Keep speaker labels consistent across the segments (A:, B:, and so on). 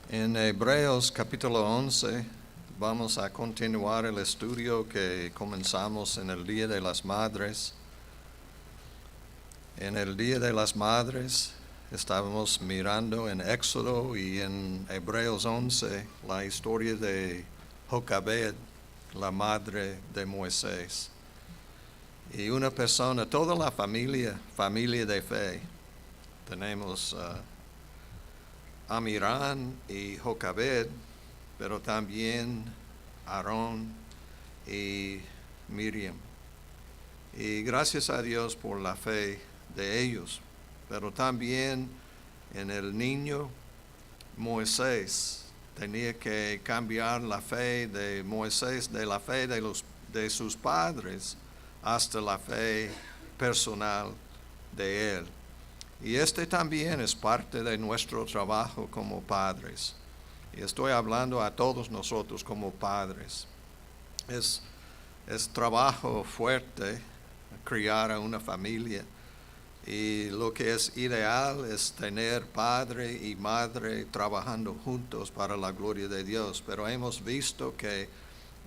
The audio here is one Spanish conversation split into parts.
A: En Hebreos capítulo 11 vamos a continuar el estudio que comenzamos en el Día de las Madres. En el Día de las Madres estábamos mirando en Éxodo y en Hebreos 11 la historia de Jocabed, la madre de Moisés. Y una persona, toda la familia de fe. Tenemos Amirán y Jocabed, pero también Aarón y Miriam. Y gracias a Dios por la fe de ellos, pero también en el niño Moisés tenía que cambiar la fe de Moisés, de la fe de sus padres hasta la fe personal de él. Y este también es parte de nuestro trabajo como padres. Y estoy hablando a todos nosotros como padres. Es trabajo fuerte criar a una familia. Y lo que es ideal es tener padre y madre trabajando juntos para la gloria de Dios. Pero hemos visto que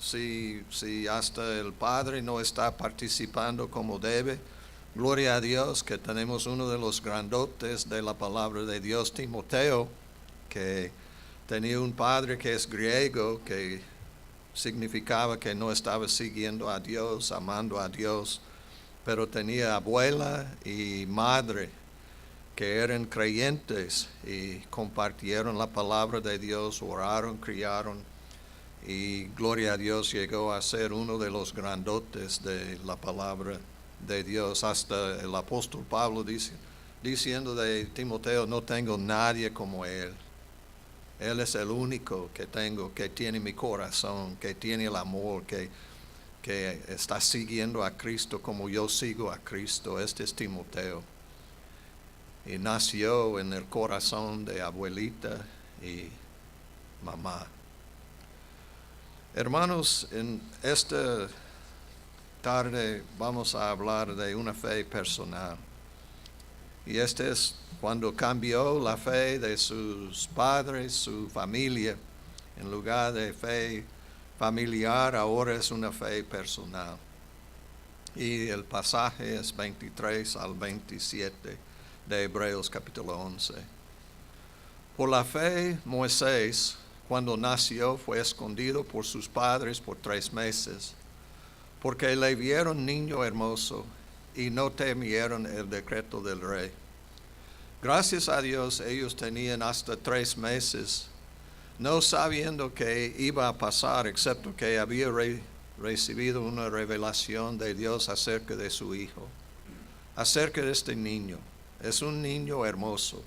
A: si hasta el padre no está participando como debe, gloria a Dios que tenemos uno de los grandotes de la palabra de Dios, Timoteo, que tenía un padre que es griego, que significaba que no estaba siguiendo a Dios, amando a Dios, pero tenía abuela y madre que eran creyentes y compartieron la palabra de Dios, oraron, criaron, y gloria a Dios llegó a ser uno de los grandotes de la palabra de Dios. Hasta el apóstol Pablo diciendo de Timoteo, no tengo nadie como él. Él es el único que tengo, que tiene mi corazón, que tiene el amor, que está siguiendo a Cristo como yo sigo a Cristo. Este es Timoteo. Y nació en el corazón de abuelita y mamá. Hermanos, en esta tarde vamos a hablar de una fe personal. Y este es cuando cambió la fe de sus padres, su familia, en lugar de fe familiar, ahora es una fe personal. Y el pasaje es 23 al 27 de Hebreos capítulo 11. Por la fe, Moisés, cuando nació, fue escondido por sus padres por 3 meses, porque le vieron niño hermoso y no temieron el decreto del rey. Gracias a Dios, ellos tenían hasta 3 meses, no sabiendo qué iba a pasar, excepto que había recibido una revelación de Dios acerca de su hijo, acerca de este niño. Es un niño hermoso.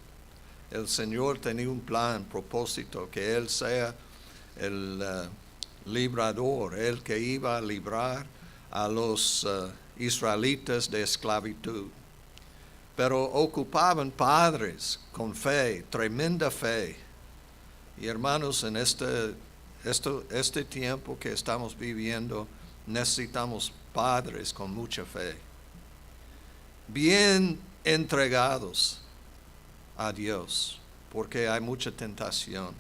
A: El Señor tenía un plan, propósito, que Él sea el librador, el que iba a librar a los israelitas de esclavitud. Pero ocupaban padres con fe, tremenda fe. Y hermanos, en este tiempo que estamos viviendo, necesitamos padres con mucha fe, bien entregados a Dios, porque hay mucha tentación,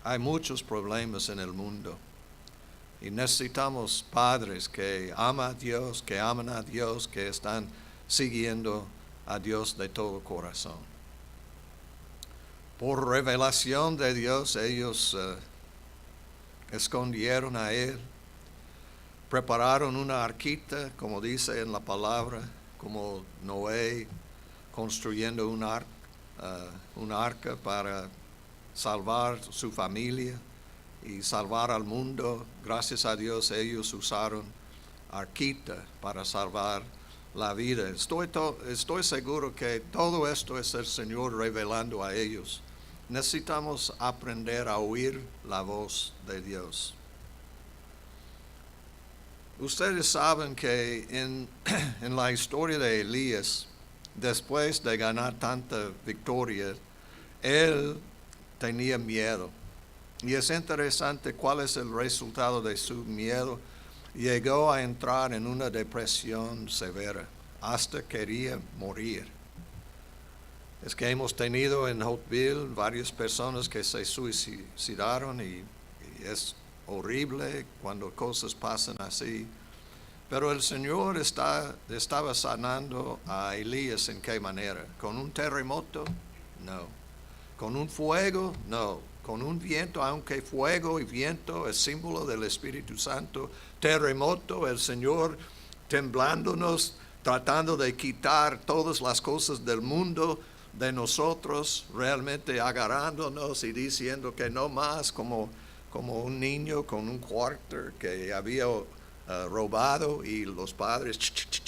A: hay muchos problemas en el mundo. Y necesitamos padres que aman a Dios, que aman a Dios, que están siguiendo a Dios de todo corazón. Por revelación de Dios, ellos escondieron a Él, prepararon una arquita, como dice en la palabra, como Noé construyendo un arca para salvar su familia y salvar al mundo. Gracias a Dios ellos usaron arquita para salvar la vida. Estoy seguro que todo esto es el Señor revelando a ellos. Necesitamos aprender a oír la voz de Dios. Ustedes saben que en la historia de Elías, después de ganar tanta victoria, él tenía miedo. Y es interesante cuál es el resultado de su miedo. Llegó a entrar en una depresión severa, hasta quería morir. Es que hemos tenido en Hopeville varias personas que se suicidaron y es horrible cuando cosas pasan así. Pero el Señor estaba sanando a Elías ¿en qué manera? ¿Con un terremoto? No. ¿Con un fuego? No. ¿Con un viento? Aunque fuego y viento es símbolo del Espíritu Santo. Terremoto, el Señor temblándonos, tratando de quitar todas las cosas del mundo de nosotros, realmente agarrándonos y diciendo que no más, como un niño con un cuarto que había robado y los padres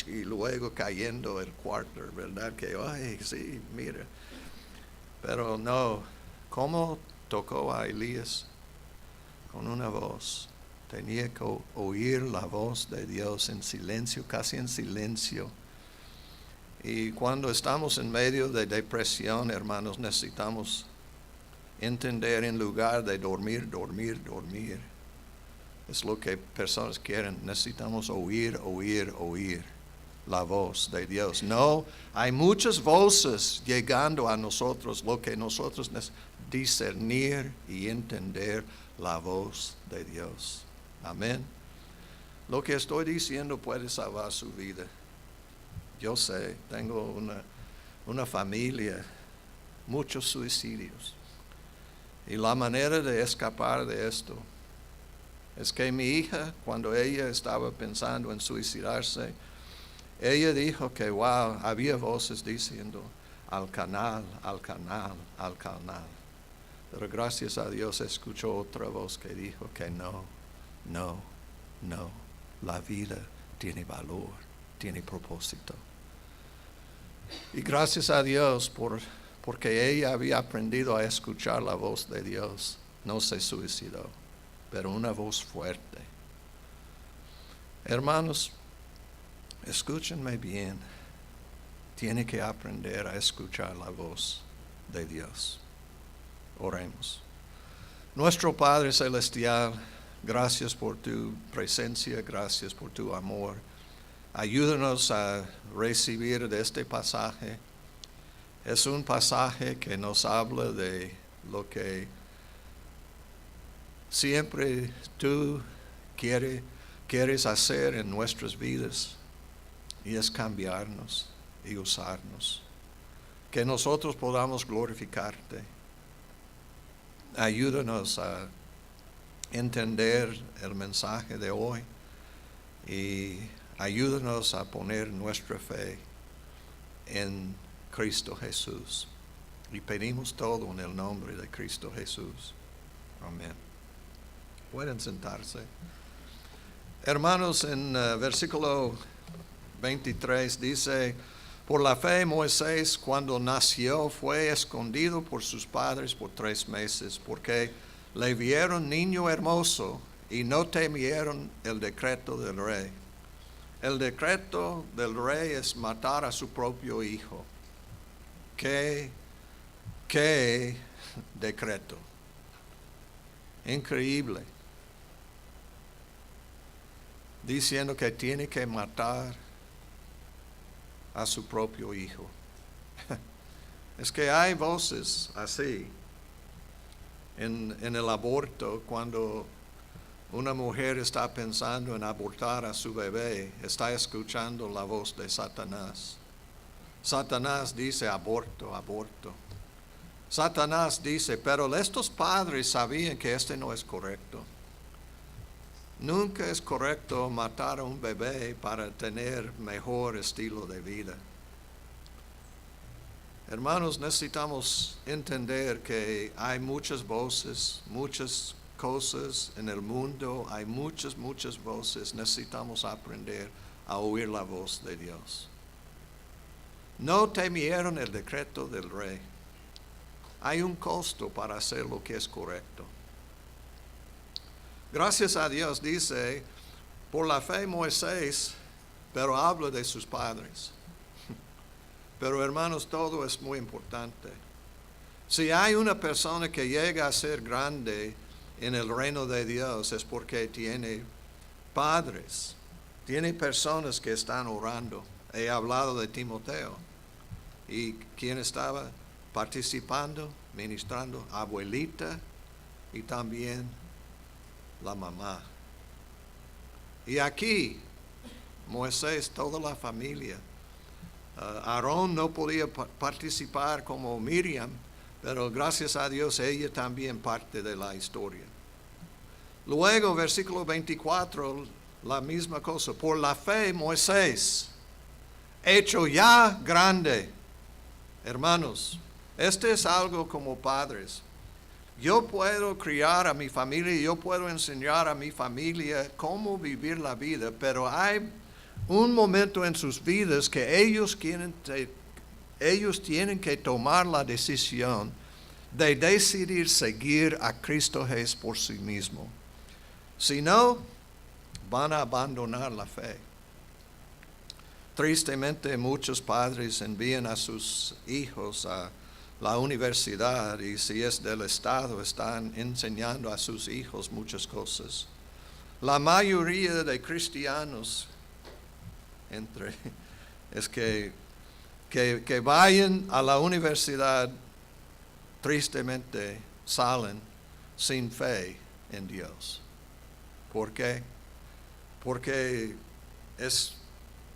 A: y luego cayendo el cuarto, ¿verdad? Que, ay, sí, mira. Pero no, ¿cómo tocó a Elías? Con una voz. Tenía que oír la voz de Dios en silencio, casi en silencio. Y cuando estamos en medio de depresión, hermanos, necesitamos entender en lugar de dormir. Es lo que personas quieren. Necesitamos oír la voz de Dios. No, hay muchas voces llegando a nosotros. Lo que nosotros necesitamos discernir y entender la voz de Dios. Amén. Lo que estoy diciendo puede salvar su vida. Yo sé, tengo una familia, muchos suicidios. Y la manera de escapar de esto es que mi hija, cuando ella estaba pensando en suicidarse, ella dijo que, wow, había voces diciendo, al canal. Pero gracias a Dios escuchó otra voz que dijo que no. La vida tiene valor, tiene propósito. Y gracias a Dios porque ella había aprendido a escuchar la voz de Dios. No se suicidó, pero una voz fuerte. Hermanos, escúchenme bien. Tiene que aprender a escuchar la voz de Dios. Oremos. Nuestro Padre Celestial, gracias por tu presencia, gracias por tu amor. Ayúdanos a recibir de este pasaje. Es un pasaje que nos habla de lo que siempre tú quieres hacer en nuestras vidas, y es cambiarnos y usarnos. Que nosotros podamos glorificarte. Ayúdanos a entender el mensaje de hoy y ayúdanos a poner nuestra fe en Cristo Jesús. Y pedimos todo en el nombre de Cristo Jesús. Amén. Pueden sentarse. Hermanos, en versículo 23 dice, por la fe Moisés cuando nació fue escondido por sus padres por 3 meses, porque le vieron niño hermoso y no temieron el decreto del rey. El decreto del rey es matar a su propio hijo. ¿Qué decreto? Increíble. Diciendo que tiene que matar a su propio hijo. Es que hay voces así en el aborto. Cuando una mujer está pensando en abortar a su bebé, está escuchando la voz de Satanás. Satanás dice aborto. Satanás dice, pero estos padres sabían que este no es correcto. Nunca es correcto matar a un bebé para tener mejor estilo de vida. Hermanos, necesitamos entender que hay muchas voces, muchas cosas en el mundo, hay muchas voces. Necesitamos aprender a oír la voz de Dios. No temieron el decreto del rey. Hay un costo para hacer lo que es correcto. Gracias a Dios dice, por la fe Moisés, pero habla de sus padres. Pero hermanos, todo es muy importante. Si hay una persona que llega a ser grande en el reino de Dios es porque tiene padres, tiene personas que están orando. He hablado de Timoteo. ¿Y quién estaba? participando, ministrando, abuelita y también la mamá. Y aquí, Moisés, toda la familia. Aarón no podía participar como Miriam, pero gracias a Dios ella también parte de la historia. Luego, versículo 24, la misma cosa. Por la fe, Moisés, hecho ya grande. Hermanos, este es algo como padres. Yo puedo criar a mi familia, yo puedo enseñar a mi familia cómo vivir la vida, pero hay un momento en sus vidas que ellos tienen que tomar la decisión de decidir seguir a Cristo Jesús por sí mismo. Si no, van a abandonar la fe. Tristemente, muchos padres envían a sus hijos a la universidad y si es del Estado están enseñando a sus hijos muchas cosas. La mayoría de cristianos es que vayan a la universidad, tristemente salen sin fe en Dios. ¿Por qué? Porque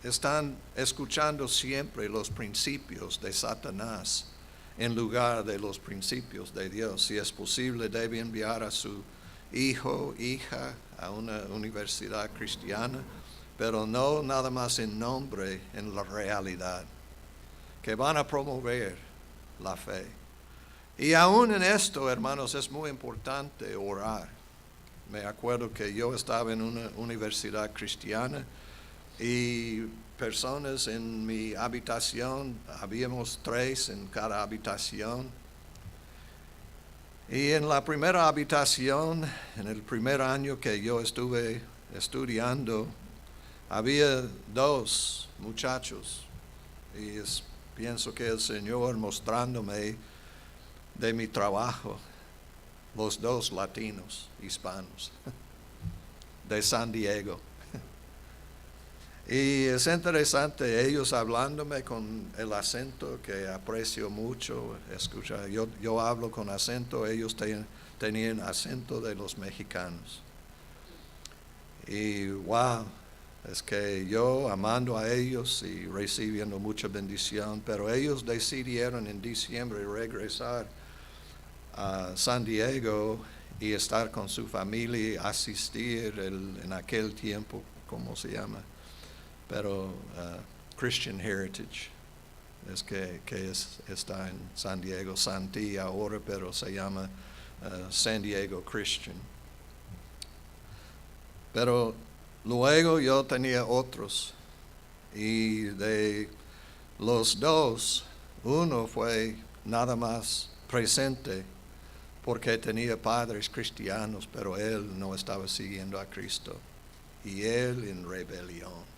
A: están escuchando siempre los principios de Satanás en lugar de los principios de Dios. Si es posible, debe enviar a su hijo, hija a una universidad cristiana, pero no nada más en nombre, en la realidad, que van a promover la fe. Y aún en esto, hermanos, es muy importante orar. Me acuerdo que yo estaba en una universidad cristiana y personas en mi habitación, habíamos 3 en cada habitación. Y en la primera habitación, en el primer año que yo estuve estudiando, había 2 muchachos. Y pienso que el Señor mostrándome de mi trabajo, los 2 latinos, hispanos, de San Diego. Y es interesante, ellos hablándome con el acento que aprecio mucho, escuchar. Yo hablo con acento, ellos tenían acento de los mexicanos. Y wow, es que yo amando a ellos y recibiendo mucha bendición, pero ellos decidieron en diciembre regresar a San Diego y estar con su familia y asistir en aquel tiempo, ¿cómo se llama? Pero Christian Heritage, es que está en San Diego, Santee ahora, pero se llama San Diego Christian. Pero luego yo tenía otros, y de los 2, uno fue nada más presente porque tenía padres cristianos, pero él no estaba siguiendo a Cristo, y él en rebelión,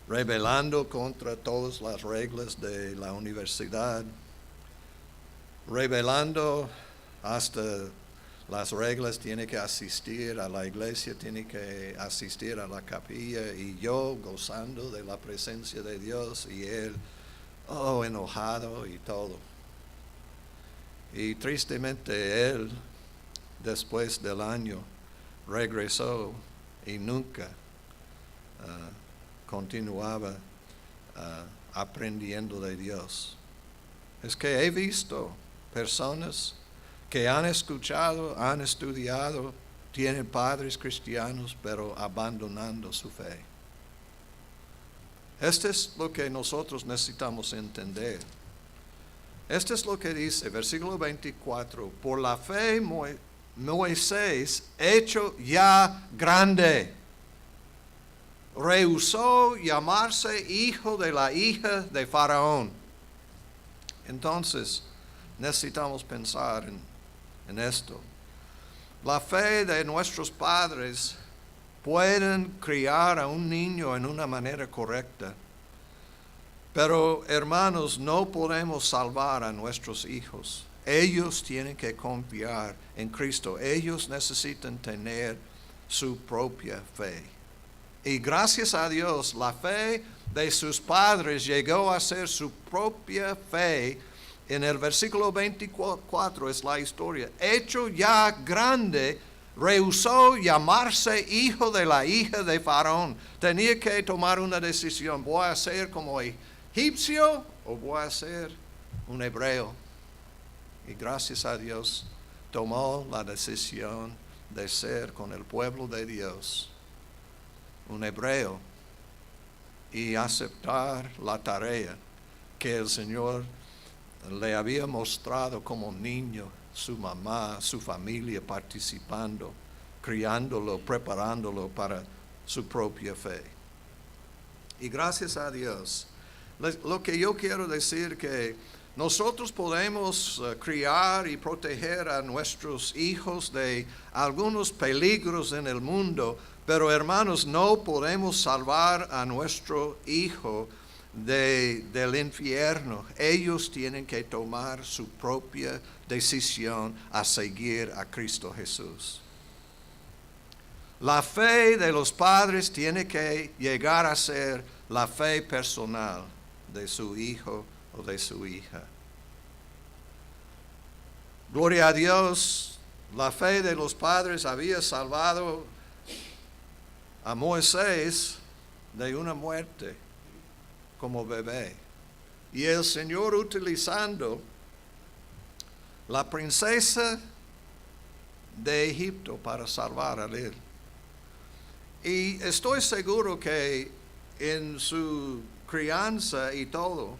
A: rebelando contra todas las reglas de la universidad, rebelando hasta las reglas, tiene que asistir a la iglesia, tiene que asistir a la capilla, y yo gozando de la presencia de Dios y él, enojado y todo. Y tristemente él, después del año, regresó y nunca continuaba aprendiendo de Dios. Es que he visto personas que han escuchado, han estudiado, tienen padres cristianos, pero abandonando su fe. Esto es lo que nosotros necesitamos entender. Esto es lo que dice, versículo 24, por la fe Moisés, hecho ya grande, rehusó llamarse hijo de la hija de Faraón. Entonces, necesitamos pensar en esto. La fe de nuestros padres pueden criar a un niño en una manera correcta, pero hermanos, no podemos salvar a nuestros hijos. Ellos tienen que confiar en Cristo. Ellos necesitan tener su propia fe. Y gracias a Dios, la fe de sus padres llegó a ser su propia fe En el versículo 24 es la historia. Hecho ya grande, rehusó llamarse hijo de la hija de Faraón. Tenía que tomar una decisión. ¿Voy a ser como egipcio o voy a ser un hebreo? Y gracias a Dios tomó la decisión de ser con el pueblo de Dios, un hebreo, y aceptar la tarea que el Señor le había mostrado como niño, su mamá, su familia participando, criándolo, preparándolo para su propia fe. Y gracias a Dios, lo que yo quiero decir que nosotros podemos criar y proteger a nuestros hijos de algunos peligros en el mundo, pero hermanos, no podemos salvar a nuestro hijo del infierno. Ellos tienen que tomar su propia decisión a seguir a Cristo Jesús. La fe de los padres tiene que llegar a ser la fe personal de su hijo o de su hija. Gloria a Dios, la fe de los padres había salvado a Moisés de una muerte como bebé. Y el Señor, utilizando la princesa de Egipto para salvar a él. Y estoy seguro que en su crianza y todo,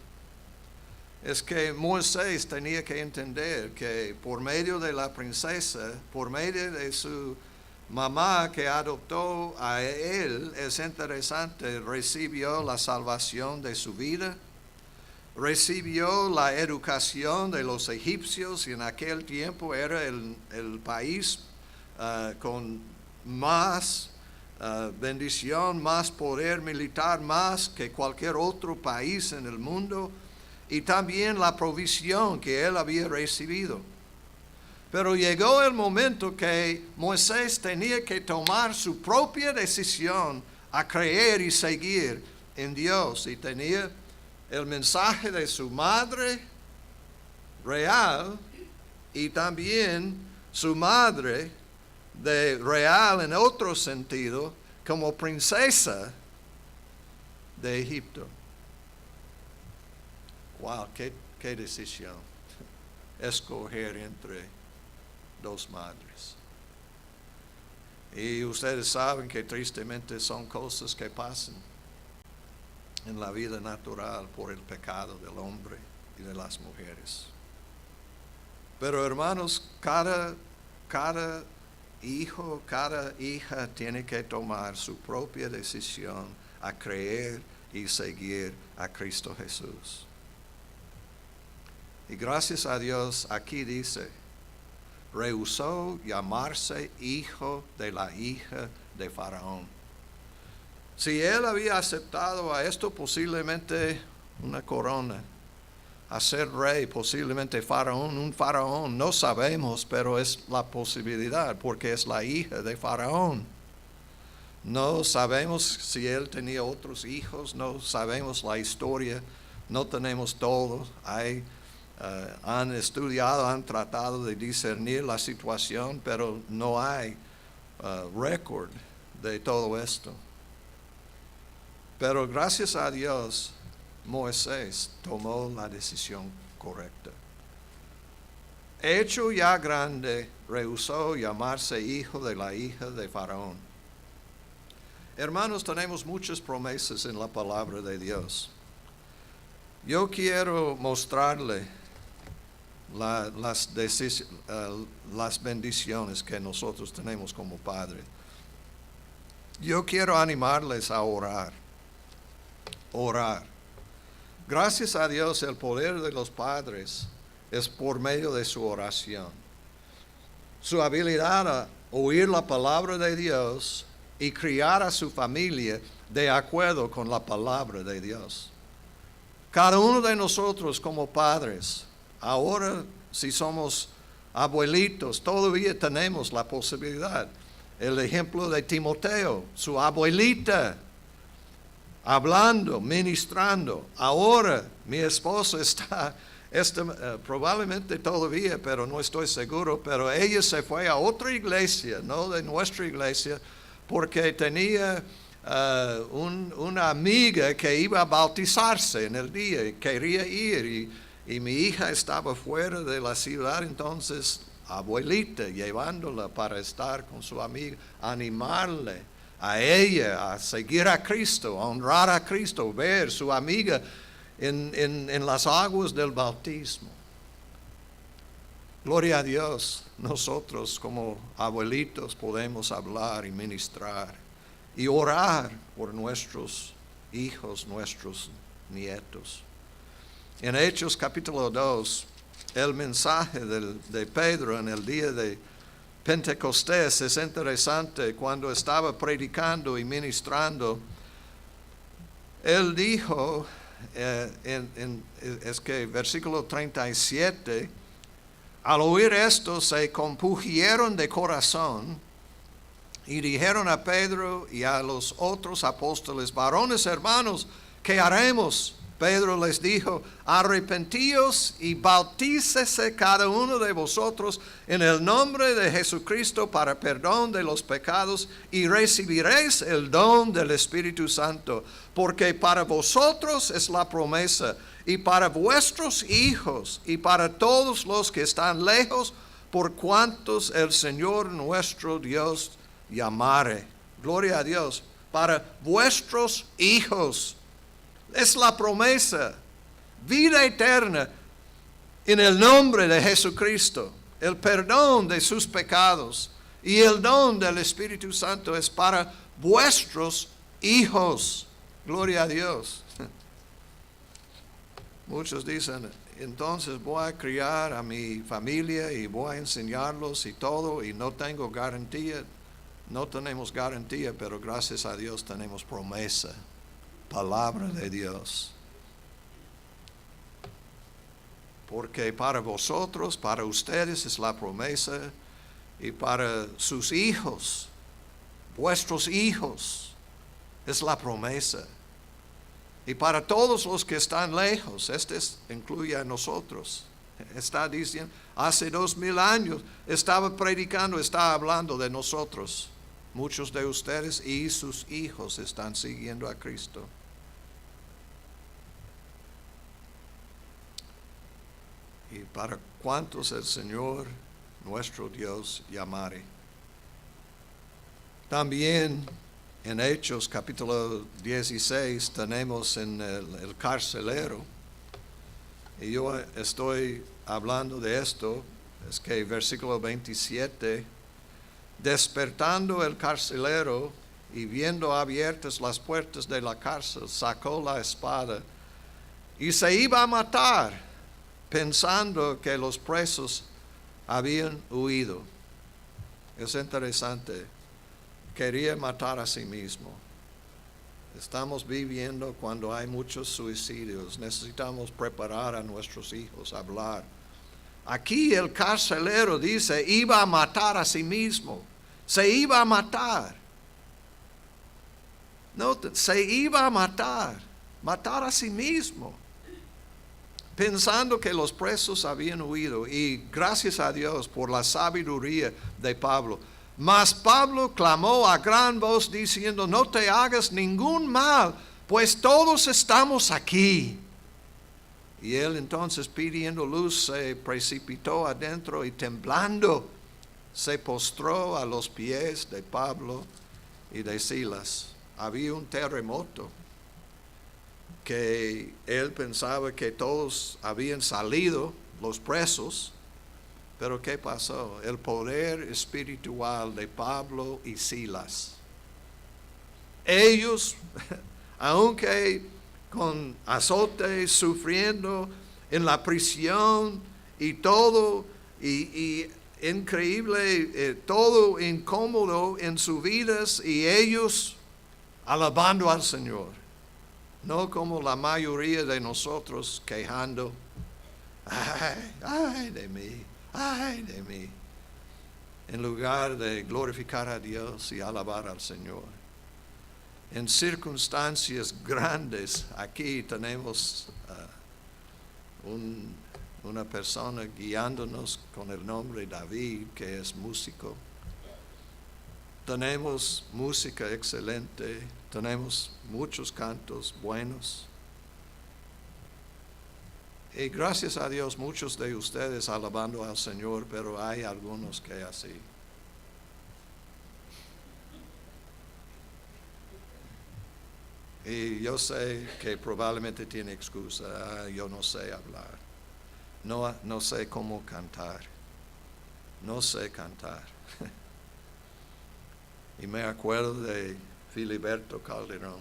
A: es que Moisés tenía que entender que por medio de la princesa, por medio de su mamá que adoptó a él, es interesante, recibió la salvación de su vida, recibió la educación de los egipcios, y en aquel tiempo era el país con más bendición, más poder militar, más que cualquier otro país en el mundo, y también la provisión que él había recibido. Pero llegó el momento que Moisés tenía que tomar su propia decisión a creer y seguir en Dios, y tenía el mensaje de su madre real y también su madre de real en otro sentido como princesa de Egipto. Wow, qué decisión escoger entre dos madres. Y ustedes saben que tristemente son cosas que pasan en la vida natural por el pecado del hombre y de las mujeres. Pero hermanos, cada hijo, cada hija tiene que tomar su propia decisión a creer y seguir a Cristo Jesús. Y gracias a Dios, aquí dice, rehusó llamarse hijo de la hija de Faraón. Si él había aceptado a esto, posiblemente una corona, a ser rey, posiblemente un faraón, no sabemos, pero es la posibilidad, porque es la hija de Faraón. No sabemos si él tenía otros hijos, no sabemos la historia, no tenemos todo. Han estudiado, han tratado de discernir la situación, pero no hay récord de todo esto. Pero gracias a Dios, Moisés tomó la decisión correcta. Hecho ya grande, rehusó llamarse hijo de la hija de Faraón. Hermanos, tenemos muchas promesas en la palabra de Dios. Yo quiero mostrarle las bendiciones que nosotros tenemos como padres. Yo quiero animarles a orar. Gracias a Dios, el poder de los padres es por medio de su oración. Su habilidad a oír la palabra de Dios y criar a su familia de acuerdo con la palabra de Dios. Cada uno de nosotros como padres, ahora si somos abuelitos, todavía tenemos la posibilidad. El ejemplo de Timoteo, su abuelita, hablando, ministrando. Ahora mi esposo está probablemente todavía, pero no estoy seguro, pero ella se fue a otra iglesia, no de nuestra iglesia, porque tenía una amiga que iba a bautizarse en el día y quería ir, y mi hija estaba fuera de la ciudad, entonces abuelita llevándola para estar con su amiga, animarle a ella a seguir a Cristo, a honrar a Cristo, ver su amiga en las aguas del bautismo. Gloria a Dios, nosotros como abuelitos podemos hablar y ministrar y orar por nuestros hijos, nuestros nietos. En Hechos capítulo 2, el mensaje de Pedro en el día de Pentecostés es interesante. Cuando estaba predicando y ministrando, él dijo, es que versículo 37, al oír esto se compungieron de corazón y dijeron a Pedro y a los otros apóstoles: varones hermanos, ¿qué haremos? Pedro les dijo: arrepentíos y bautícese cada uno de vosotros en el nombre de Jesucristo para perdón de los pecados, y recibiréis el don del Espíritu Santo, porque para vosotros es la promesa, y para vuestros hijos, y para todos los que están lejos, por cuantos el Señor nuestro Dios llamare. Gloria a Dios. Para vuestros hijos. Es la promesa, vida eterna en el nombre de Jesucristo, el perdón de sus pecados y el don del Espíritu Santo es para vuestros hijos. Gloria a Dios. Muchos dicen: entonces voy a criar a mi familia y voy a enseñarlos y todo, y no tengo garantía. No tenemos garantía, pero gracias a Dios tenemos promesa. Palabra de Dios. Porque para vosotros, para ustedes es la promesa, y para sus hijos, vuestros hijos, es la promesa. Y para todos los que están lejos, incluye a nosotros. Está diciendo, hace 2000 años estaba predicando, estaba hablando de nosotros. Muchos de ustedes y sus hijos están siguiendo a Cristo. Y para cuantos el Señor nuestro Dios llamare. También en Hechos capítulo 16 tenemos en el carcelero. Y yo estoy hablando de esto, es que versículo 27, despertando el carcelero y viendo abiertas las puertas de la cárcel, sacó la espada y se iba a matar, pensando que los presos habían huido. Es interesante, quería matar a sí mismo. Estamos viviendo cuando hay muchos suicidios, necesitamos preparar a nuestros hijos a hablar. Aquí el carcelero dice, iba a matar a sí mismo, se iba a matar. No, se iba a matar a sí mismo, pensando que los presos habían huido. Y gracias a Dios por la sabiduría de Pablo. Mas Pablo clamó a gran voz diciendo: no te hagas ningún mal, pues todos estamos aquí. Y él entonces, pidiendo luz, se precipitó adentro y temblando se postró a los pies de Pablo y de Silas. Había un terremoto, que él pensaba que todos habían salido, los presos, pero ¿qué pasó? El poder espiritual de Pablo y Silas. Ellos, aunque con azotes, sufriendo en la prisión y todo, y increíble, todo incómodo en sus vidas, y ellos alabando al Señor. No como la mayoría de nosotros quejando: ay de mí, ay de mí. En lugar de glorificar a Dios y alabar al Señor. En circunstancias grandes, aquí tenemos un una persona guiándonos con el nombre David, que es músico. Tenemos música excelente, tenemos muchos cantos buenos. Y gracias a Dios, muchos de ustedes alabando al Señor, pero hay algunos que así. Y yo sé que probablemente tiene excusa. Yo no sé hablar. No sé cómo cantar. No sé cantar. Y me acuerdo de Filiberto Calderón,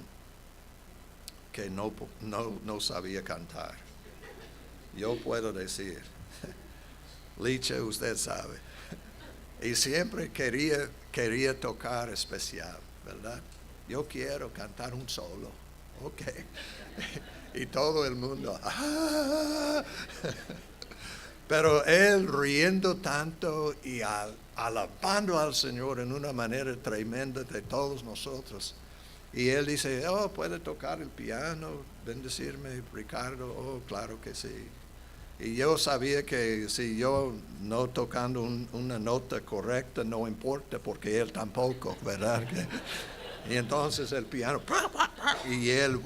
A: que no sabía cantar. Yo puedo decir, Licha, usted sabe. Y siempre quería tocar especial, ¿verdad? Yo quiero cantar un solo, ok. Y todo el mundo, ¡ah! Pero él riendo tanto y alabando al Señor en una manera tremenda de todos nosotros. Y él dice, oh, ¿puede tocar el piano? Bendecirme, Ricardo. Oh, claro que sí. Y yo sabía que si yo no tocando una nota correcta no importa, porque él tampoco, ¿verdad? Y entonces el piano, y él,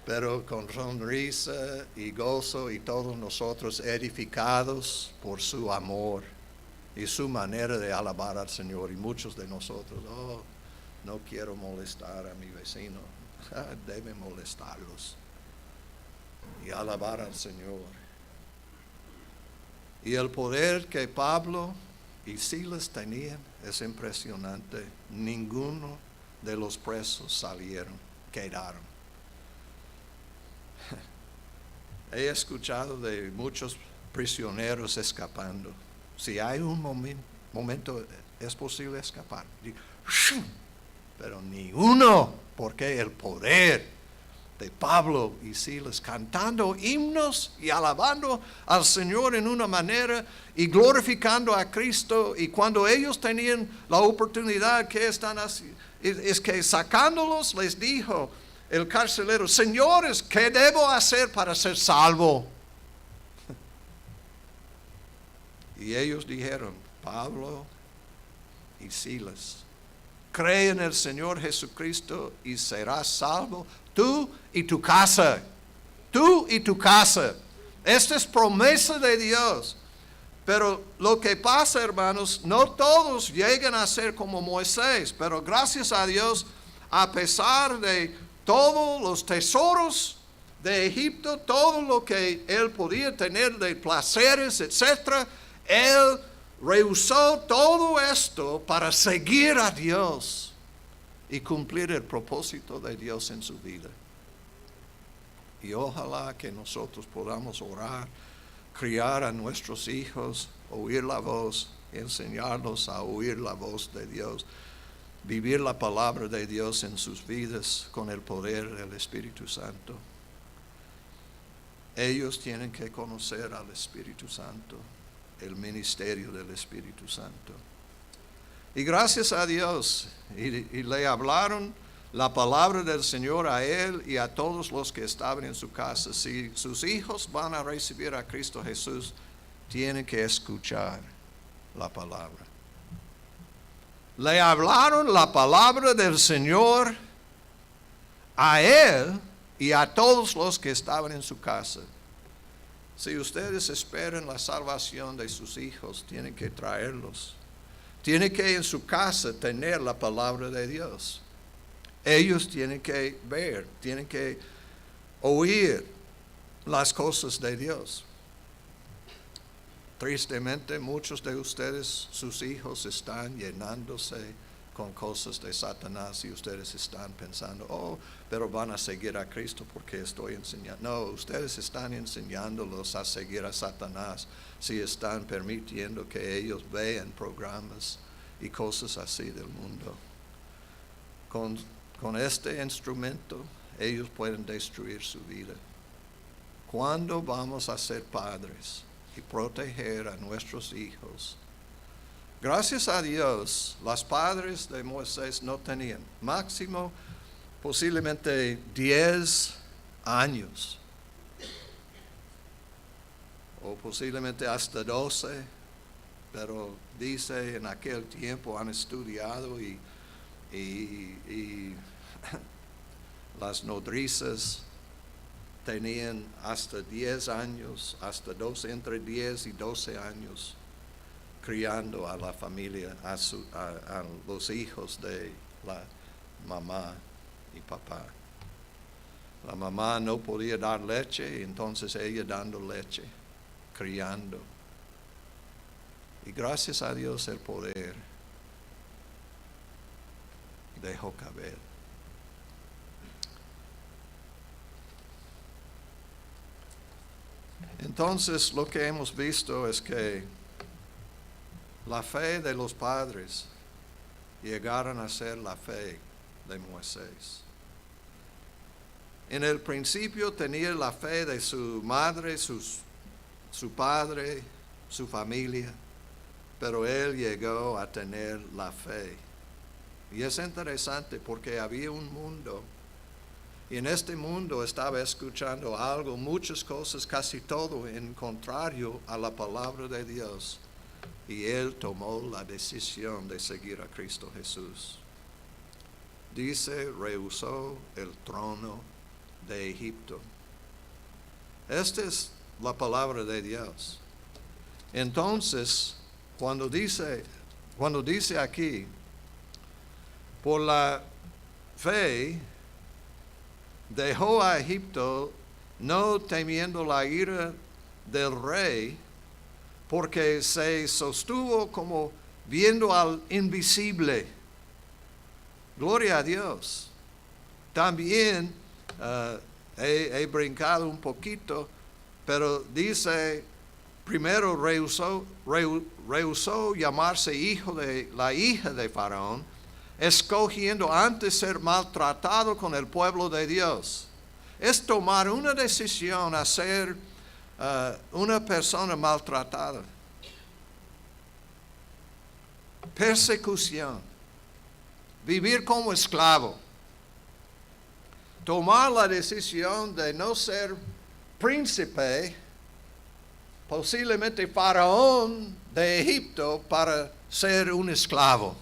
A: pero con sonrisa y gozo, y todos nosotros edificados por su amor y su manera de alabar al Señor. Y muchos de nosotros, oh, no quiero molestar a mi vecino, debe molestarlos y alabar al Señor. Y el poder que Pablo y Silas tenían es impresionante. Ninguno de los presos quedaron. He escuchado de muchos prisioneros escapando. Si hay un momento, es posible escapar. Pero ni uno, porque el poder de Pablo y Silas cantando himnos y alabando al Señor en una manera y glorificando a Cristo. Y cuando ellos tenían la oportunidad, que están así, es que sacándolos les dijo el carcelero, señores, ¿qué debo hacer para ser salvo? Y ellos dijeron, Pablo y Silas, cree en el Señor Jesucristo y serás salvo, tú y tu casa. Tú y tu casa. Esta es promesa de Dios. Pero lo que pasa, hermanos, no todos llegan a ser como Moisés, pero gracias a Dios, a pesar de todos los tesoros de Egipto, todo lo que él podía tener de placeres, etc., él rehusó todo esto para seguir a Dios y cumplir el propósito de Dios en su vida. Y ojalá que nosotros podamos orar, criar a nuestros hijos, oír la voz, enseñarlos a oír la voz de Dios, vivir la palabra de Dios en sus vidas con el poder del Espíritu Santo. Ellos tienen que conocer al Espíritu Santo, el ministerio del Espíritu Santo. Y gracias a Dios, y le hablaron la palabra del Señor a él y a todos los que estaban en su casa. Si sus hijos van a recibir a Cristo Jesús, tienen que escuchar la palabra. Le hablaron la palabra del Señor a él y a todos los que estaban en su casa. Si ustedes esperan la salvación de sus hijos, tienen que traerlos. Tienen que en su casa tener la palabra de Dios. Ellos tienen que ver, tienen que oír las cosas de Dios. Tristemente, muchos de ustedes, sus hijos, están llenándose con cosas de Satanás y ustedes están pensando, oh, pero van a seguir a Cristo porque estoy enseñando. No, ustedes están enseñándolos a seguir a Satanás si están permitiendo que ellos vean programas y cosas así del mundo. Con este instrumento, ellos pueden destruir su vida. ¿Cuándo vamos a ser padres y proteger a nuestros hijos? Gracias a Dios, los padres de Moisés no tenían, máximo posiblemente 10 años. o posiblemente hasta 12, pero dice en aquel tiempo han estudiado y las nodrizas tenían hasta 10 años, hasta 12, entre 10 y 12 años, criando a la familia, a los hijos de la mamá y papá. La mamá no podía dar leche, entonces ella dando leche, criando. Y gracias a Dios el poder de Jocabed. Entonces lo que hemos visto es que la fe de los padres llegaron a ser la fe de Moisés. En el principio tenía la fe de su madre, su padre, su familia, pero él llegó a tener la fe. Y es interesante porque había un mundo, y en este mundo estaba escuchando algo, muchas cosas, casi todo en contrario a la palabra de Dios. Y él tomó la decisión de seguir a Cristo Jesús. Dice, rehusó el trono de Egipto. Esta es la palabra de Dios. Entonces, cuando dice aquí, por la fe dejó a Egipto, no temiendo la ira del rey, porque se sostuvo como viendo al invisible. Gloria a Dios. También he brincado un poquito, pero dice, primero rehusó llamarse hijo de la hija de Faraón, escogiendo antes ser maltratado con el pueblo de Dios. Es tomar una decisión a ser una persona maltratada. Persecución. Vivir como esclavo. Tomar la decisión de no ser príncipe, posiblemente faraón de Egipto, para ser un esclavo.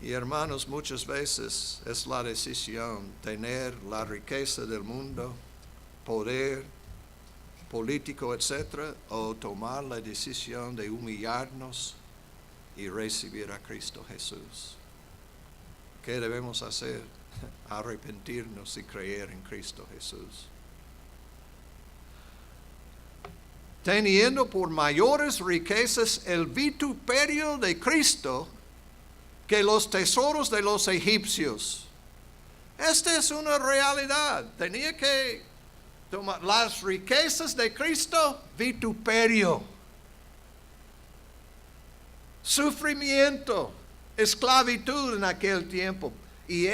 A: Y hermanos, muchas veces es la decisión tener la riqueza del mundo, poder político, etc., o tomar la decisión de humillarnos y recibir a Cristo Jesús. ¿Qué debemos hacer? Arrepentirnos y creer en Cristo Jesús. Teniendo por mayores riquezas el vituperio de Cristo que los tesoros de los egipcios. Esta es una realidad. Tenía que tomar las riquezas de Cristo, vituperio, sufrimiento, esclavitud en aquel tiempo. Y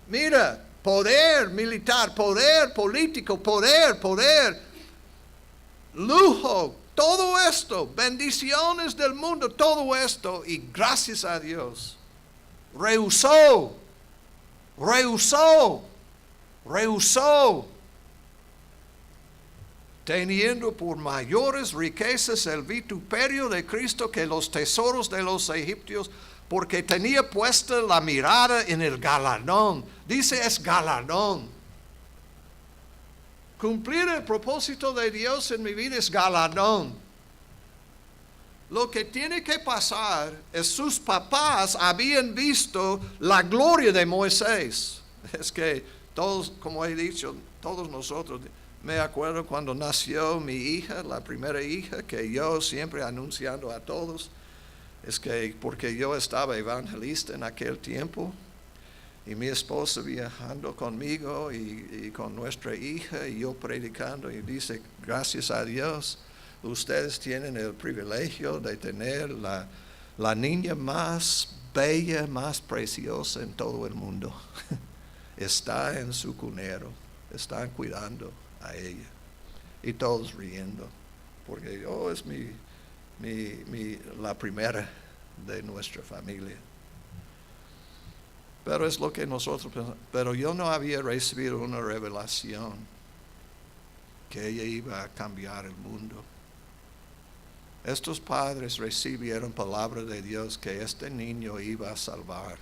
A: mira, poder militar, poder político, poder, lujo, todo esto, bendiciones del mundo, todo esto, y gracias a Dios, rehusó, teniendo por mayores riquezas el vituperio de Cristo que los tesoros de los egipcios, porque tenía puesta la mirada en el galardón. Dice, es galardón. Cumplir el propósito de Dios en mi vida es galardón. Lo que tiene que pasar es sus papás habían visto la gloria de Moisés. Es que todos, como he dicho, todos nosotros, me acuerdo cuando nació mi hija, la primera hija, que yo siempre anunciando a todos, es que porque yo estaba evangelista en aquel tiempo, y mi esposa viajando conmigo y con nuestra hija y yo predicando, y dice, gracias a Dios, ustedes tienen el privilegio de tener la niña más bella, más preciosa en todo el mundo. Está en su cunero, están cuidando a ella. Y todos riendo, porque es la primera de nuestra familia. Pero es lo que nosotros pensamos. Pero yo no había recibido una revelación que ella iba a cambiar el mundo. Estos padres recibieron palabra de Dios que este niño iba a salvar,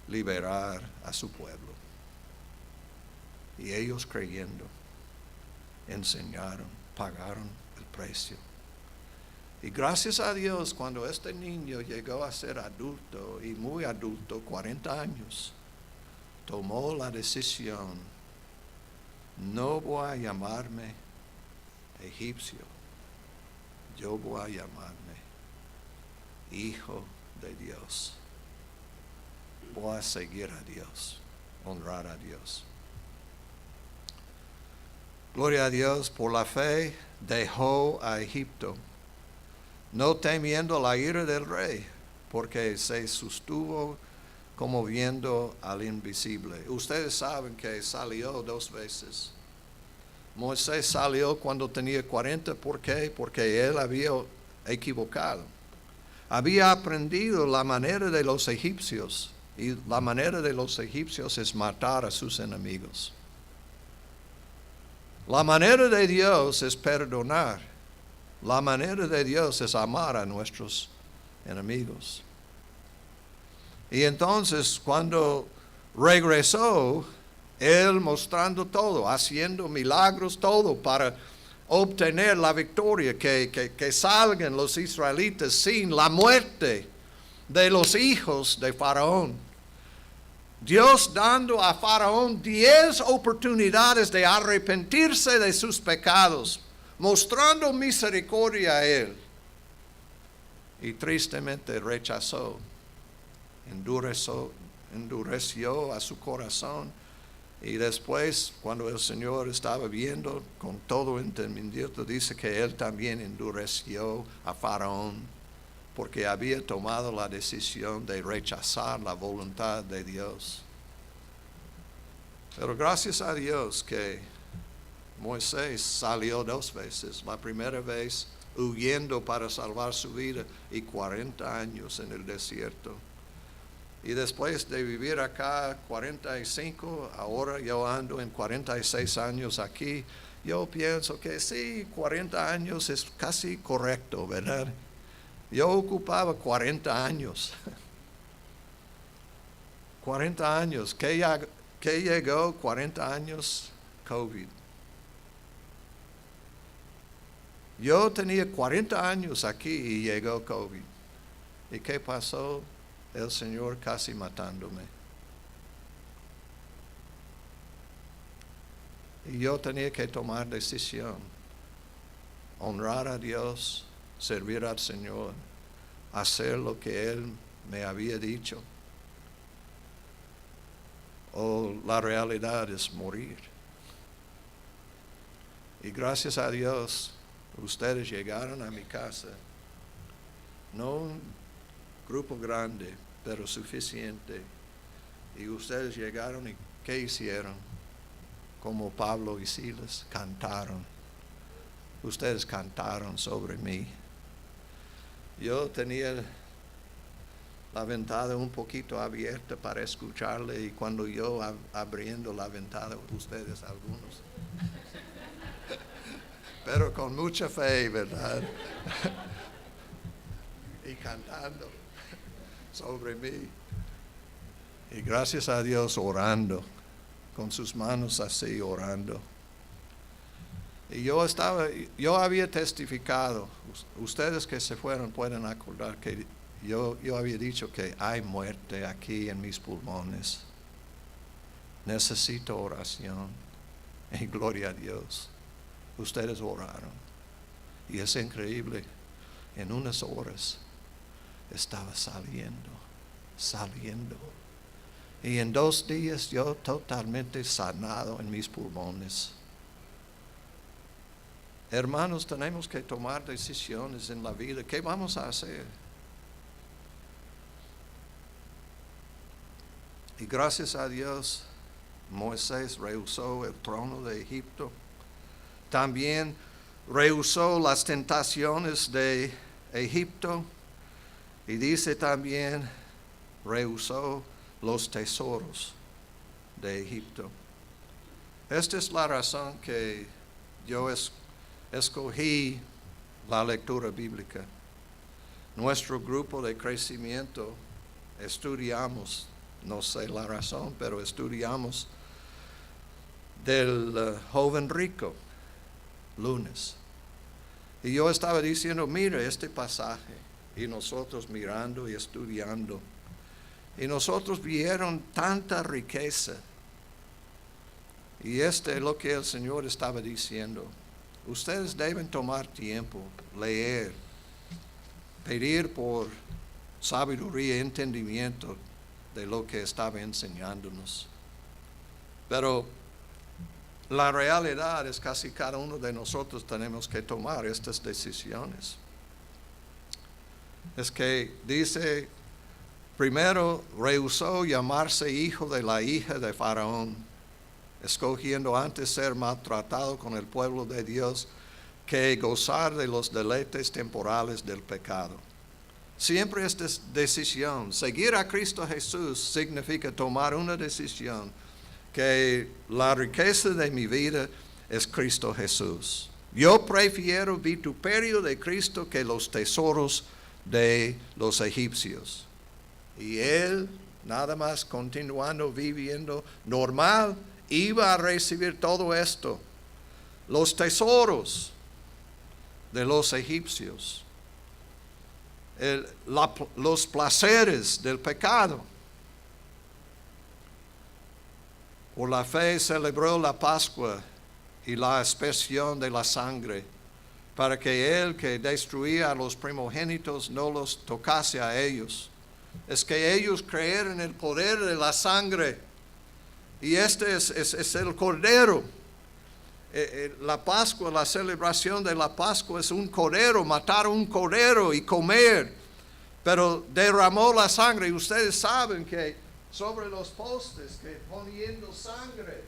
A: liberar a su pueblo. Y ellos creyendo, enseñaron, pagaron el precio. Y gracias a Dios, cuando este niño llegó a ser adulto, y muy adulto, 40 años, tomó la decisión: no voy a llamarme egipcio, yo voy a llamarme hijo de Dios. Voy a seguir a Dios, honrar a Dios. Gloria a Dios, por la fe dejó a Egipto, no temiendo la ira del rey, porque se sostuvo como viendo al invisible. Ustedes saben que salió 2 veces. Moisés salió cuando tenía 40, ¿por qué? Porque él había equivocado. Había aprendido la manera de los egipcios, y la manera de los egipcios es matar a sus enemigos. La manera de Dios es perdonar. La manera de Dios es amar a nuestros enemigos. Y entonces cuando regresó, él mostrando todo, haciendo milagros, todo para obtener la victoria, que salgan los israelitas sin la muerte de los hijos de Faraón. Dios dando a Faraón 10 oportunidades de arrepentirse de sus pecados, mostrando misericordia a él. Y tristemente rechazó, endureció a su corazón. Y después, cuando el Señor estaba viendo con todo entendimiento, dice que él también endureció a Faraón, porque había tomado la decisión de rechazar la voluntad de Dios. Pero gracias a Dios que Moisés salió 2 veces. La primera vez huyendo para salvar su vida, y 40 años en el desierto. Y después de vivir acá 45, ahora yo ando en 46 años aquí. Yo pienso que sí, 40 años es casi correcto, ¿verdad? Yo ocupaba 40 años. 40 años. ¿Qué llegó? 40 años, COVID. Yo tenía 40 años aquí y llegó COVID. ¿Y qué pasó? El Señor casi matándome. Y yo tenía que tomar decisión. Honrar a Dios, servir al Señor, hacer lo que Él me había dicho. O la realidad es morir. Y gracias a Dios, ustedes llegaron a mi casa. No un grupo grande, pero suficiente. Y ustedes llegaron y ¿qué hicieron? Como Pablo y Silas, cantaron. Ustedes cantaron sobre mí. Yo tenía la ventana un poquito abierta para escucharle, y cuando yo abriendo la ventana, ustedes algunos. Pero con mucha fe, ¿verdad? Y cantando sobre mí. Y gracias a Dios orando, con sus manos así orando. Y yo había testificado, ustedes que se fueron pueden acordar que yo había dicho que hay muerte aquí en mis pulmones. Necesito oración. Y gloria a Dios. Ustedes oraron. Y es increíble. En unas horas estaba saliendo. Y en 2 días yo totalmente sanado en mis pulmones. Hermanos, tenemos que tomar decisiones en la vida. ¿Qué vamos a hacer? Y gracias a Dios, Moisés rehusó el trono de Egipto. También rehusó las tentaciones de Egipto. Y dice también, rehusó los tesoros de Egipto. Esta es la razón que yo escogí la lectura bíblica. Nuestro grupo de crecimiento estudiamos, no sé la razón, pero estudiamos del joven rico, lunes. Y yo estaba diciendo, mira este pasaje, y nosotros mirando y estudiando, y nosotros vieron tanta riqueza. Y es lo que el Señor estaba diciendo. Ustedes deben tomar tiempo, leer, pedir por sabiduría y entendimiento de lo que estaba enseñándonos. Pero la realidad es que casi cada uno de nosotros tenemos que tomar estas decisiones. Es que dice, primero rehusó llamarse hijo de la hija de Faraón, escogiendo antes ser maltratado con el pueblo de Dios que gozar de los deleites temporales del pecado. Siempre es decisión. Seguir a Cristo Jesús significa tomar una decisión que la riqueza de mi vida es Cristo Jesús. Yo prefiero vituperio de Cristo que los tesoros de los egipcios. Y él, nada más continuando viviendo normal, iba a recibir todo esto. Los tesoros de los egipcios. Los placeres del pecado. Por la fe celebró la Pascua y la expiación de la sangre, para que él que destruía a los primogénitos no los tocase a ellos. Es que ellos creyeron en el poder de la sangre. Y este es el Cordero. La Pascua, la celebración de la Pascua es un cordero, matar un cordero y comer. Pero derramó la sangre. Y ustedes saben que sobre los postes, que poniendo sangre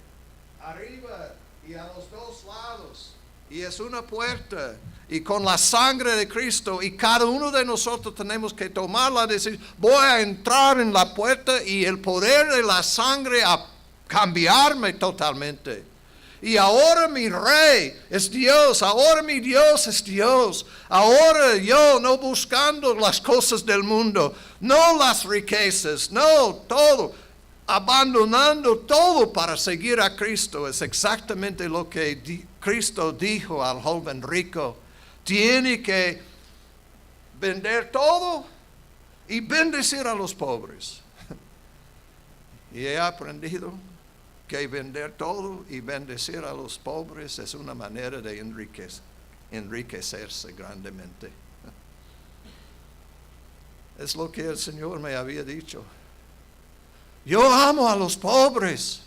A: arriba y a los dos lados. Y es una puerta. Y con la sangre de Cristo, y cada uno de nosotros tenemos que tomar la decisión. Voy a entrar en la puerta y el poder de la sangre a cambiarme totalmente. Y ahora mi rey es Dios, ahora mi Dios es Dios. Ahora yo no buscando las cosas del mundo, no las riquezas, no todo, abandonando todo para seguir a Cristo. Es exactamente lo que Cristo dijo al joven rico. Tiene que vender todo y bendecir a los pobres. Y he aprendido que vender todo y bendecir a los pobres es una manera de enriquecerse grandemente. Es lo que el Señor me había dicho. Yo amo a los pobres.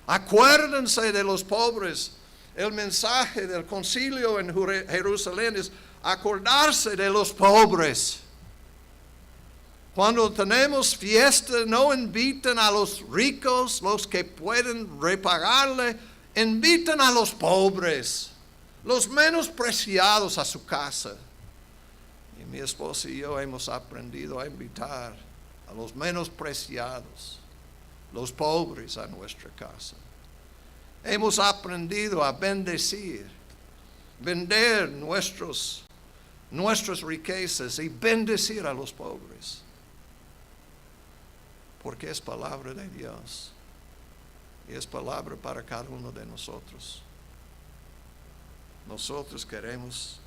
A: Acuérdense de los pobres. El mensaje del concilio en Jerusalén es acordarse de los pobres. Cuando tenemos fiesta, no invitan a los ricos, los que pueden repagarle, invitan a los pobres, los menos preciados a su casa. Y mi esposa y yo hemos aprendido a invitar a los menos preciados, los pobres a nuestra casa. Hemos aprendido a bendecir, vender nuestras riquezas y bendecir a los pobres. Porque es palabra de Dios. Y es palabra para cada uno de nosotros. Nosotros queremos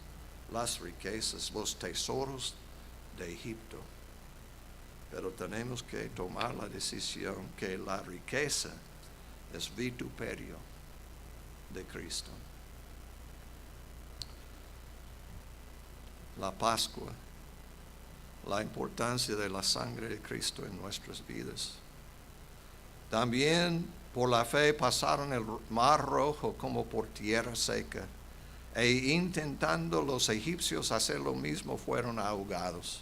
A: las riquezas, los tesoros de Egipto. Pero tenemos que tomar la decisión que la riqueza es vituperio de Cristo. La Pascua, la importancia de la sangre de Cristo en nuestras vidas. También por la fe pasaron el mar rojo como por tierra seca, e intentando los egipcios hacer lo mismo fueron ahogados.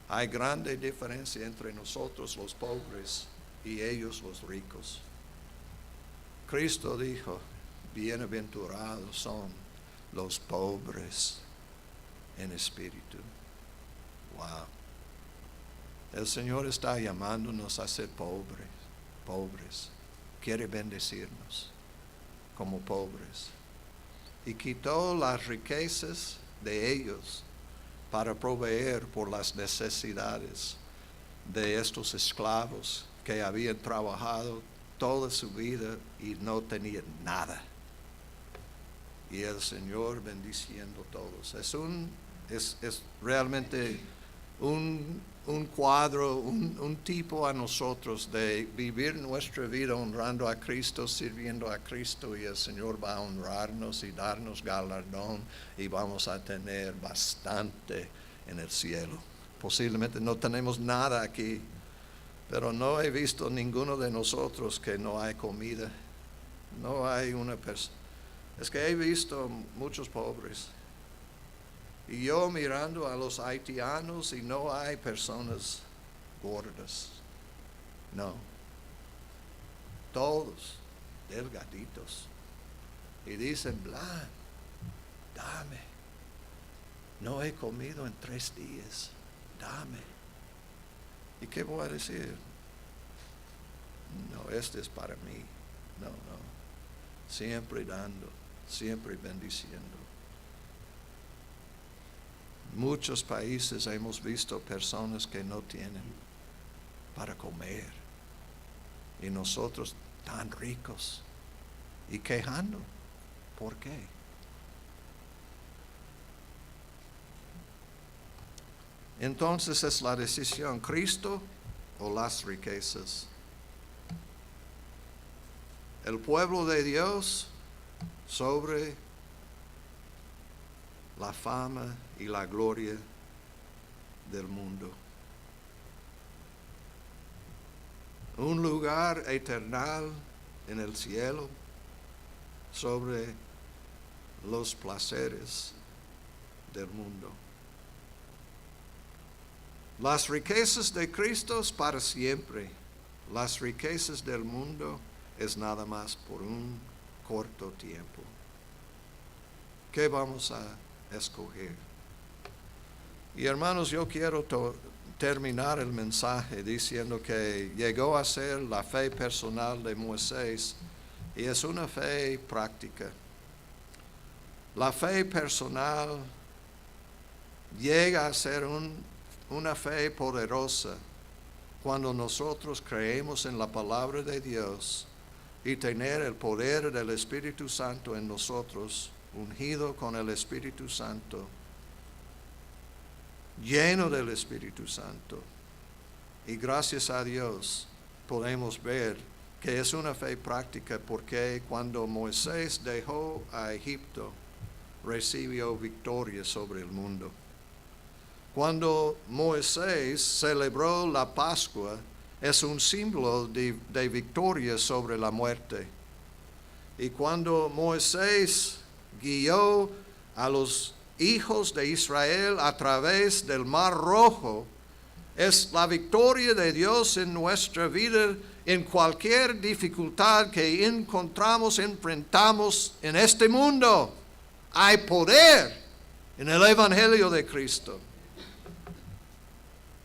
A: Hay grande diferencia entre nosotros los pobres y ellos los ricos. Cristo dijo, bienaventurados son los pobres en espíritu. Wow. El Señor está llamándonos a ser pobres. Quiere bendecirnos como pobres. y quitó las riquezas de ellos para proveer por las necesidades de estos esclavos que habían trabajado toda su vida y no tenían nada. Y el Señor bendiciendo a todos. Es realmente un cuadro, un tipo a nosotros de vivir nuestra vida honrando a Cristo, sirviendo a Cristo, y el Señor va a honrarnos y darnos galardón y vamos a tener bastante en el cielo. Posiblemente no tenemos nada aquí, pero no he visto ninguno de nosotros que no hay comida. No hay una persona. Es que he visto muchos pobres. Y yo mirando a los haitianos y no hay personas gordas. No. Todos delgaditos. Y dicen, Blan, dame. No he comido en 3 días. Dame. ¿Y qué voy a decir? No, este es para mí. No. Siempre dando, siempre bendiciendo. Muchos países hemos visto personas que no tienen para comer. Y nosotros tan ricos y quejando. ¿Por qué? Entonces es la decisión, Cristo o las riquezas. El pueblo de Dios sobre la fama y la gloria del mundo. Un lugar eterno en el cielo sobre los placeres del mundo. Las riquezas de Cristo es para siempre. Las riquezas del mundo es nada más por un corto tiempo. ¿Qué vamos a escoger? Y hermanos, yo quiero terminar el mensaje diciendo que llegó a ser la fe personal de Moisés y es una fe práctica. La fe personal llega a ser una fe poderosa cuando nosotros creemos en la palabra de Dios y tener el poder del Espíritu Santo en nosotros, ungido con el Espíritu Santo, lleno del Espíritu Santo. Y gracias a Dios podemos ver que es una fe práctica, porque cuando Moisés dejó a Egipto, recibió victoria sobre el mundo. Cuando Moisés celebró la Pascua, es un símbolo de victoria sobre la muerte. Y cuando Moisés guió a los hijos de Israel a través del Mar Rojo, es la victoria de Dios en nuestra vida en cualquier dificultad que enfrentamos en este mundo. Hay poder en el Evangelio de Cristo.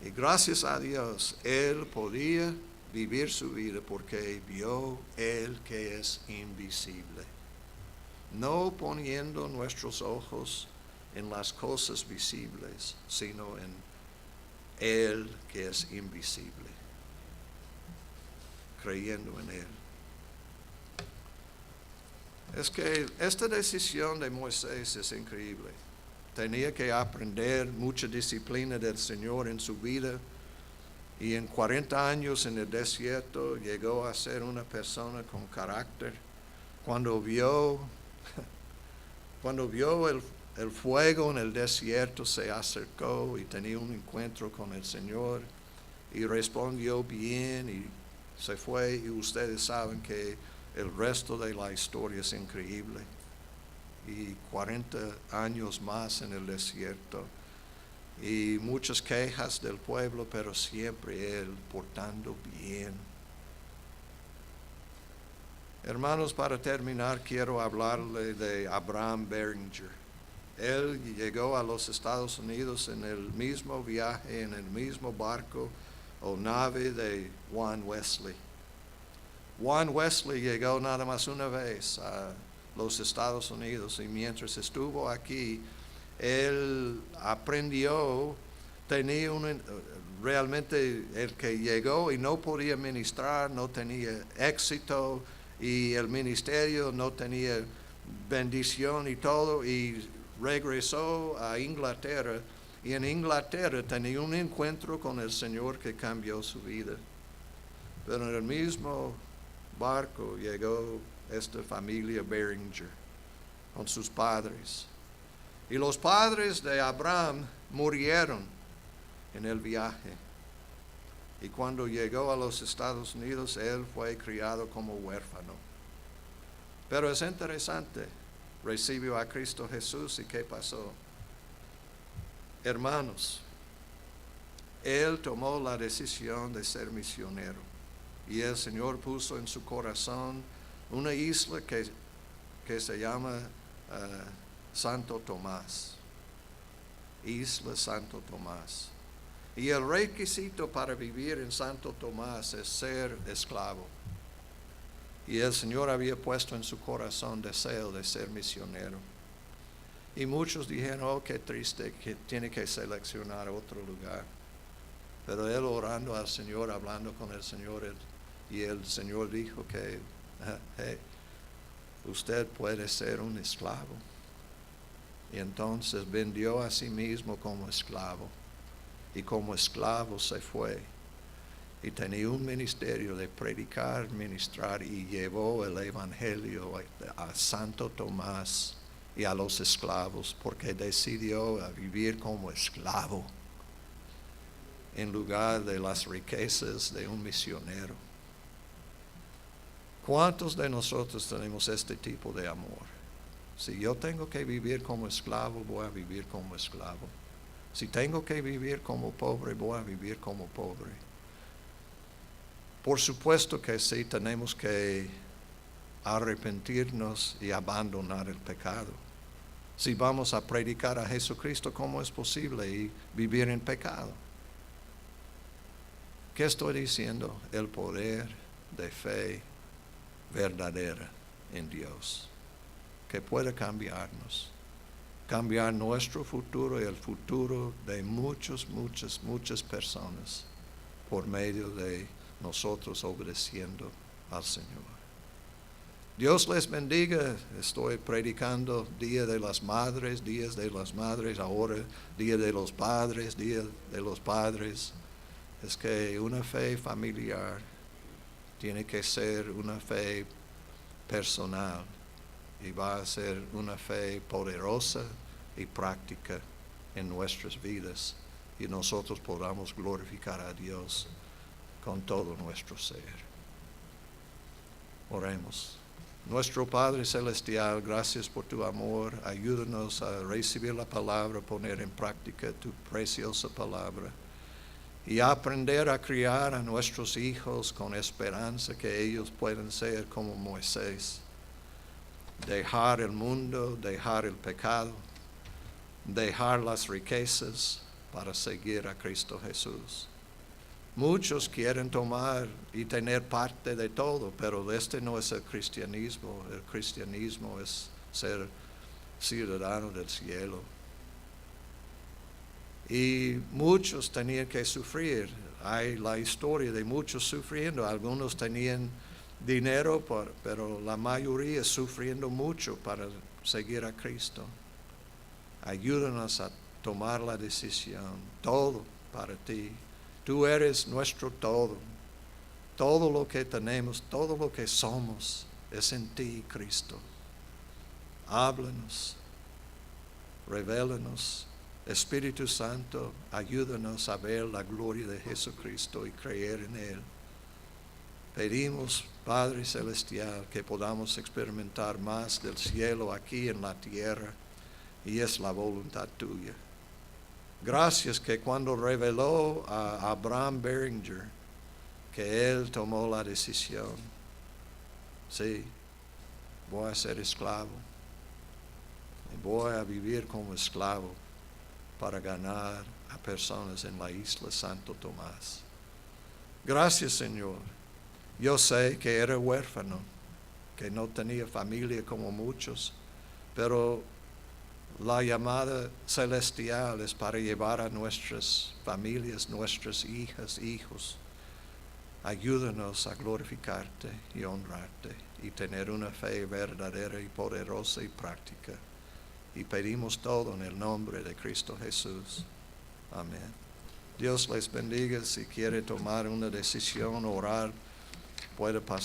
A: Y gracias a Dios, Él podía vivir su vida porque vio Él que es invisible. No poniendo nuestros ojos en las cosas visibles, sino en Él que es invisible. Creyendo en Él. Es que esta decisión de Moisés es increíble. Tenía que aprender mucha disciplina del Señor en su vida. Y en 40 años en el desierto llegó a ser una persona con carácter. Cuando vio el fuego en el desierto, se acercó y tenía un encuentro con el Señor. Y respondió bien y se fue. Y ustedes saben que el resto de la historia es increíble. Y 40 años más en el desierto y muchas quejas del pueblo, pero siempre Él portando bien. Hermanos, para terminar quiero hablarle de Abraham Beringer. Él llegó a los Estados Unidos en el mismo viaje, en el mismo barco o nave de Juan Wesley. Juan Wesley llegó nada más una vez los Estados Unidos, y mientras estuvo aquí, él aprendió, tenía realmente el que llegó y no podía ministrar, no tenía éxito, y el ministerio no tenía bendición y todo, y regresó a Inglaterra, y en Inglaterra tenía un encuentro con el Señor que cambió su vida. Pero en el mismo barco llegó esta familia Beringer con sus padres. Y los padres de Abraham murieron en el viaje. Y cuando llegó a los Estados Unidos, él fue criado como huérfano. Pero es interesante, recibió a Cristo Jesús, y ¿qué pasó? Hermanos, él tomó la decisión de ser misionero, y el Señor puso en su corazón una isla que se llama Santo Tomás, Isla Santo Tomás. Y el requisito para vivir en Santo Tomás es ser esclavo. Y el Señor había puesto en su corazón deseo de ser misionero. Y muchos dijeron, oh, qué triste, que tiene que seleccionar otro lugar. Pero él orando al Señor, hablando con el Señor, y el Señor dijo que hey, usted puede ser un esclavo. Y entonces vendió a sí mismo como esclavo. Y como esclavo se fue. Y tenía un ministerio de predicar, ministrar, y llevó el evangelio a Santo Tomás y a los esclavos, porque decidió vivir como esclavo en lugar de las riquezas de un misionero. ¿Cuántos de nosotros tenemos este tipo de amor? Si yo tengo que vivir como esclavo, voy a vivir como esclavo. Si tengo que vivir como pobre, voy a vivir como pobre. Por supuesto que sí, tenemos que arrepentirnos y abandonar el pecado. Si vamos a predicar a Jesucristo, ¿cómo es posible y vivir en pecado? ¿Qué estoy diciendo? El poder de fe verdadera en Dios, que puede cambiarnos, cambiar nuestro futuro y el futuro de muchas personas por medio de nosotros obedeciendo al Señor. Dios les bendiga. Estoy predicando Día de las Madres, Días de las Madres, ahora Día de los Padres, Día de los Padres. Es que una fe familiar tiene que ser una fe personal, y va a ser una fe poderosa y práctica en nuestras vidas, y nosotros podamos glorificar a Dios con todo nuestro ser. Oremos. Nuestro Padre Celestial, gracias por tu amor. Ayúdanos a recibir la palabra, poner en práctica tu preciosa palabra, y aprender a criar a nuestros hijos con esperanza que ellos puedan ser como Moisés. Dejar el mundo, dejar el pecado, dejar las riquezas para seguir a Cristo Jesús. Muchos quieren tomar y tener parte de todo, pero este no es el cristianismo. El cristianismo es ser ciudadano del cielo. Y muchos tenían que sufrir. Hay la historia de muchos sufriendo. Algunos tenían dinero, pero la mayoría sufriendo mucho para seguir a Cristo. Ayúdanos a tomar la decisión, todo para ti. Tú eres nuestro todo. Todo lo que tenemos, todo lo que somos, es en ti, Cristo. Háblanos, revélanos. Espíritu Santo, ayúdanos a ver la gloria de Jesucristo y creer en Él. Pedimos, Padre Celestial, que podamos experimentar más del cielo aquí en la tierra, y es la voluntad tuya. Gracias que cuando reveló a Abraham Beringer que él tomó la decisión, sí, voy a ser esclavo, y voy a vivir como esclavo para ganar a personas en la isla Santo Tomás. Gracias, Señor. Yo sé que era huérfano, que no tenía familia como muchos, pero la llamada celestial es para llevar a nuestras familias, nuestras hijas, hijos. Ayúdanos a glorificarte y honrarte y tener una fe verdadera y poderosa y práctica. Y pedimos todo en el nombre de Cristo Jesús. Amén. Dios les bendiga. Si quiere tomar una decisión, orar, puede pasar.